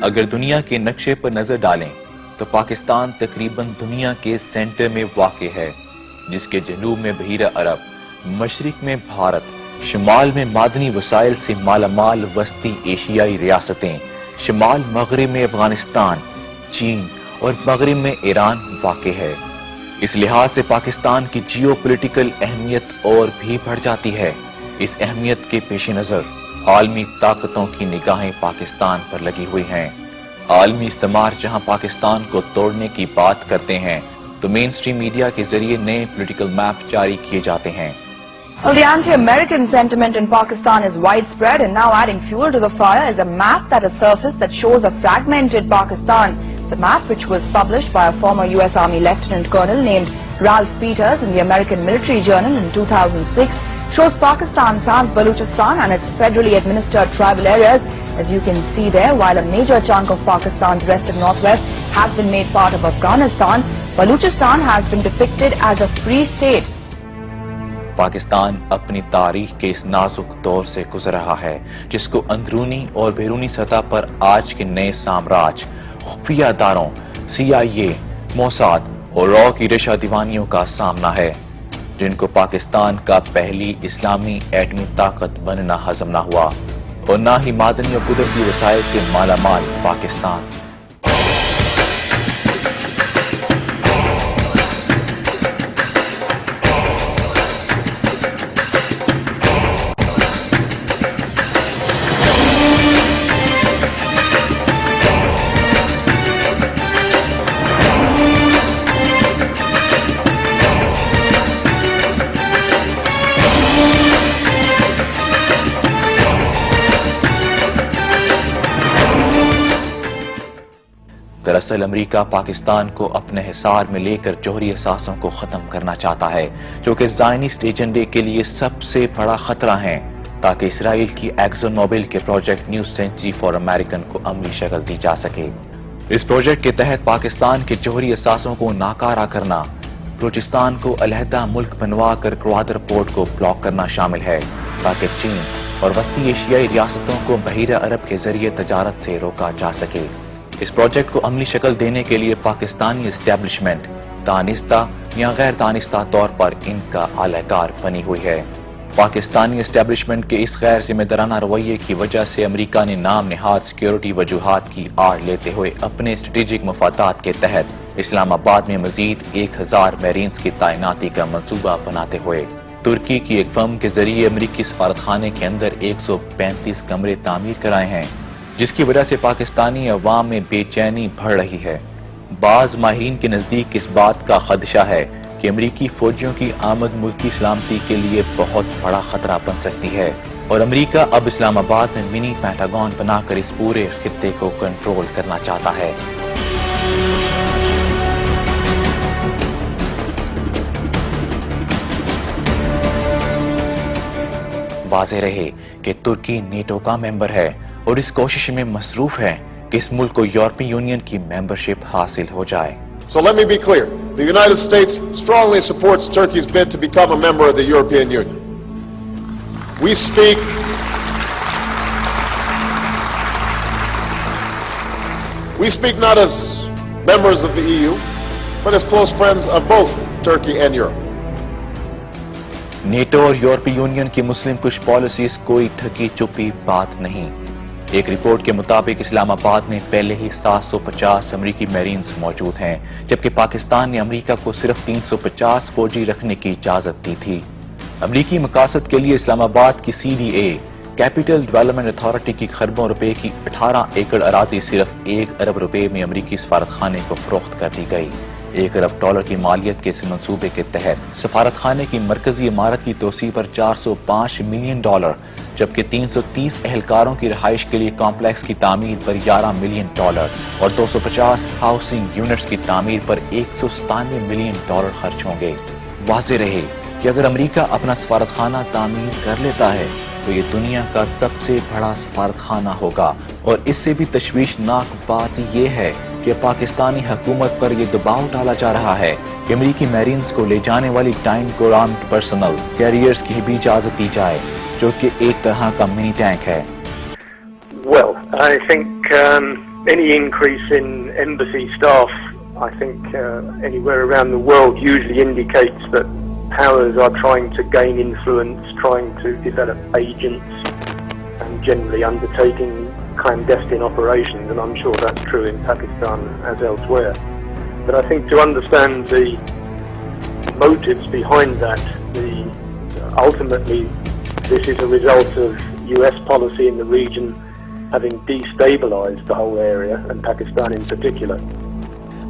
اگر دنیا کے نقشے پر نظر ڈالیں تو پاکستان تقریباً دنیا کے سینٹر میں واقع ہے، جس کے جنوب میں بحیرہ عرب، مشرق میں بھارت، شمال میں معدنی وسائل سے مالا مال وسطی ایشیائی ریاستیں، شمال مغرب میں افغانستان، چین اور مغرب میں ایران واقع ہے۔ اس لحاظ سے پاکستان کی جیو پولیٹیکل اہمیت اور بھی بڑھ جاتی ہے۔ اس اہمیت کے پیش نظر عالمی طاقتوں کی نگاہیں پاکستان پر لگی ہوئی ہیں۔ عالمی استعمار جہاں پاکستان کو توڑنے کی بات کرتے ہیں تو مین سٹریم میڈیا کے ذریعے نئے پولیٹیکل میپ جاری کیے جاتے ہیں۔ Well, the anti-American sentiment in Pakistan is widespread, and now adding fuel to the fire is a map that has surfaced that shows a fragmented Pakistan. The map, which was published by a former U.S. Army Lieutenant Colonel named Ralph Peters in the American Military Journal in 2006, shows Pakistan sans Balochistan and its federally administered tribal areas. As you can see there, while a major chunk of Pakistan's western northwest has been made part of Afghanistan, Balochistan has been depicted as a free state. Pakistan اپنی تاریخ کے اس نازک دور سے گزر رہا ہے جس کو اندرونی اور بیرونی سطح پر آج کے نئے سامراج، خفیہ اداروں، CIA، موساد اور رو کی رشا دیوانیوں کا سامنا ہے، جن کو پاکستان کا پہلی اسلامی ایٹمی طاقت بننا ہضم نہ ہوا اور نہ ہی معدنی اور قدرتی وسائل سے مالا مال پاکستان۔ دراصل امریکہ پاکستان کو اپنے حصار میں لے کر جوہری اثاثوں کو ختم کرنا چاہتا ہے، جو کہ زائنسٹ ایجنڈے کے لیے سب سے بڑا خطرہ ہیں، تاکہ اسرائیل کی ایکزون موبل کے project new century for American کو عملی شکل دی جا سکے۔ اس پروجیکٹ کے تحت پاکستان کے جوہری اثاثوں کو ناکارہ کرنا، بلوچستان کو علیحدہ ملک بنوا کر گوادر پورٹ کو بلاک کرنا شامل ہے، تاکہ چین اور وسطی ایشیائی ریاستوں کو بحیرہ عرب کے ذریعے تجارت سے روکا جا سکے۔ اس پروجیکٹ کو عملی شکل دینے کے لیے پاکستانی اسٹیبلشمنٹ دانستہ یا غیر دانستہ طور پر ان کا اعلی کار بنی ہوئی ہے۔ پاکستانی اسٹیبلشمنٹ کے اس غیر ذمہ دارانہ رویے کی وجہ سے امریکہ نے نام نہاد سیکیورٹی وجوہات کی آڑ لیتے ہوئے اپنے اسٹریٹجک مفادات کے تحت اسلام آباد میں مزید 1000 میرینز کی تعیناتی کا منصوبہ بناتے ہوئے ترکی کی ایک فرم کے ذریعے امریکی سفارت خانے کے اندر 135 کمرے تعمیر کرائے ہیں، جس کی وجہ سے پاکستانی عوام میں بے چینی بڑھ رہی ہے۔ بعض ماہرین کے نزدیک اس بات کا خدشہ ہے کہ امریکی فوجیوں کی آمد ملکی سلامتی کے لیے بہت بڑا خطرہ بن سکتی ہے، اور امریکہ اب اسلام آباد میں منی پینٹاگون بنا کر اس پورے خطے کو کنٹرول کرنا چاہتا ہے۔ واضح رہے کہ ترکی نیٹو کا ممبر ہے اور اس کوشش میں مصروف ہے کہ اس ملک کو یورپی یونین کی ممبرشپ حاصل ہو جائے۔ So let me be clear. The United States strongly supports Turkey's bid to become a member of the European Union. We speak not as members of the EU, but as close friends of both Turkey and Europe. NATO اور یورپی union کی مسلم کش policies کوئی ٹھکی چپی بات نہیں۔ ایک report کے مطابق اسلام آباد میں پہلے ہی 750 امریکی میرینز موجود ہیں، جبکہ پاکستان نے امریکہ کو صرف 350 فوجی رکھنے کی اجازت دی تھی۔ امریکی مقاصد کے لیے اسلام آباد کی CDA کیپٹل ڈیولپمنٹ اتھارٹی کی خربوں روپے کی 18 ایکڑ اراضی صرف 1 ارب روپے میں امریکی سفارت خانے کو فروخت کر دی گئی۔ 1 ارب ڈالر کی مالیت کے اس منصوبے کے تحت سفارت خانے کی مرکزی عمارت کی توسیع پر $405 ملین، جبکہ 330 اہلکاروں کی رہائش کے لیے کمپلیکس کی تعمیر پر $11 ملین اور 250 ہاؤسنگ یونٹس کی تعمیر پر $197 ملین خرچ ہوں گے۔ واضح رہے کہ اگر امریکہ اپنا سفارت خانہ تعمیر کر لیتا ہے تو یہ دنیا کا سب سے بڑا سفارت خانہ ہوگا، اور اس سے بھی تشویشناک بات یہ ہے کہ پاکستانی حکومت پر یہ دباؤ ڈالا جا رہا ہے کہ امریکی میرینز کو لے جانے والی ٹائن کو آرمڈ پرسنل کیریئرز کی بھی اجازت دی جائے، جو کہ ایک طرح کا منی ٹینک ہے۔ Well, I think any increase in embassy staff, I think anywhere around the world usually indicates that powers are trying to gain influence, trying to develop agents, and generally undertaking clandestine operations, and I'm sure that's true in Pakistan as elsewhere. But I think to understand the motives behind that, ultimately this is a result of US policy in the region having destabilized the whole area, and Pakistan in particular.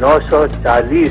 940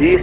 20